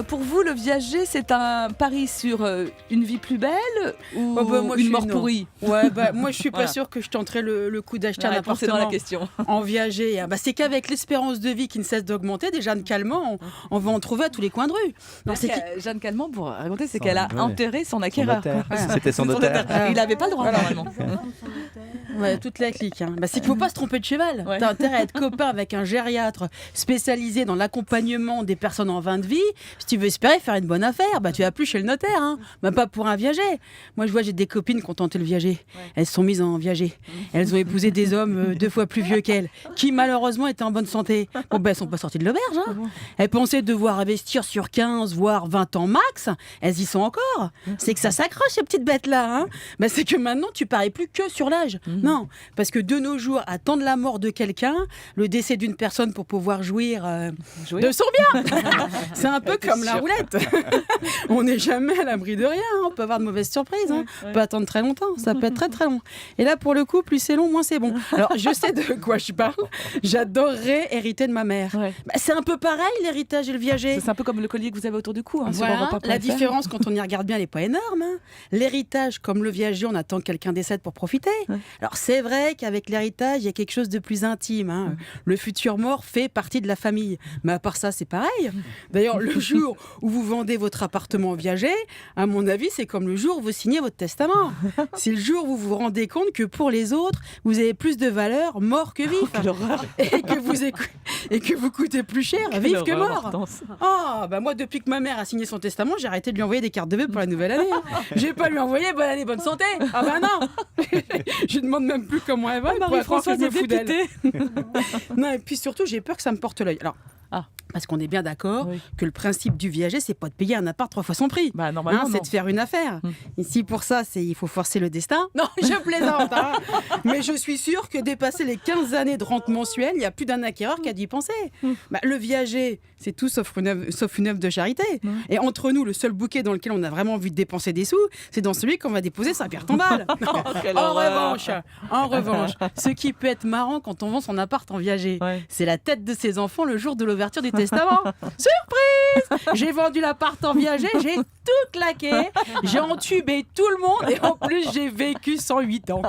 Pour vous, le viager, c'est un pari sur une vie plus belle ou moi, une mort pourrie? Ouais, moi je suis pas Voilà. sûre que je tenterais le coup d'acheter un C'est appartement dans la question. en viager. C'est qu'avec l'espérance de vie qui ne cesse d'augmenter, déjà Calment, on va en trouver à tous les coins de rue. Non, c'est Jeanne Calment, pour raconter, c'est Son- qu'elle a ouais. enterré son acquéreur. notaire. Ouais. C'était son notaire. Il n'avait pas le droit, normalement. Ouais, toute la clique. C'est qu'il faut pas se tromper de cheval. Ouais. T'as intérêt à être copain avec un gériatre spécialisé dans l'accompagnement des personnes en fin de vie. Si tu veux espérer faire une bonne affaire, tu vas plus chez le notaire. Pas pour un viager. Moi, je vois, j'ai des copines qui ont tenté le viager. Ouais. Elles se sont mises en viager. Elles ont épousé des hommes 2 fois plus vieux qu'elles, qui malheureusement étaient en bonne santé. Elles sont pas sorties de l'auberge. Elles pensaient devoir investir sur 15, voire 20 ans max. Elles y sont encore. C'est que ça s'accroche, ces petites bêtes-là. C'est que maintenant, tu paries plus que sur l'âge. Non, parce que de nos jours, attendre la mort de quelqu'un, le décès d'une personne pour pouvoir jouir de son bien, c'est un peu comme la roulette. On n'est jamais à l'abri de rien. On peut avoir de mauvaises surprises. On peut attendre très longtemps. Ça peut être très très long. Et là, pour le coup, plus c'est long, moins c'est bon. Alors, je sais de quoi je parle. J'adorerais hériter de ma mère. Ouais. C'est un peu pareil, l'héritage et le viager. C'est un peu comme le collier que vous avez autour du cou. Sur Voilà, Europe 1.fr. la différence, quand on y regarde bien, elle n'est pas énorme. L'héritage, comme le viager, on attend que quelqu'un décède pour profiter. Ouais. Alors, c'est vrai qu'avec l'héritage, il y a quelque chose de plus intime. Le futur mort fait partie de la famille. Mais à part ça, c'est pareil. D'ailleurs, le jour où vous vendez votre appartement au viager, à mon avis, c'est comme le jour où vous signez votre testament. C'est le jour où vous vous rendez compte que pour les autres, vous avez plus de valeur mort que vif. Quelle horreur. Et que vous coûtez plus cher vif que mort. Hortense. Moi, depuis que ma mère a signé son testament, j'ai arrêté de lui envoyer des cartes de vœux pour la nouvelle année. Je vais pas lui envoyer bonne année, bonne santé. Non. Je lui demande même plus comment elle va. pour être franche, je me fous d'elle. Non, et puis surtout, j'ai peur que ça me porte l'œil. Alors, parce qu'on est bien d'accord que le principe du viager, c'est pas de payer un appart 3 fois son prix. Normalement, c'est de faire une affaire. Ici, pour ça, il faut forcer le destin. Non, je plaisante. Mais je suis sûre que dépasser les 15 années de rente mensuelle, il y a plus d'un acquéreur qui a dû y penser. Le viager, c'est tout sauf une œuvre de charité. Et entre nous, le seul bouquet dans lequel on a vraiment envie de dépenser des sous, c'est dans celui qu'on va déposer sa pierre tombale. En revanche, ce qui peut être marrant quand on vend son appart en viager, c'est la tête de ses enfants le jour de l'ouverture du testament. Surprise! J'ai vendu l'appart en viager, j'ai tout claqué, j'ai entubé tout le monde et en plus j'ai vécu 108 ans.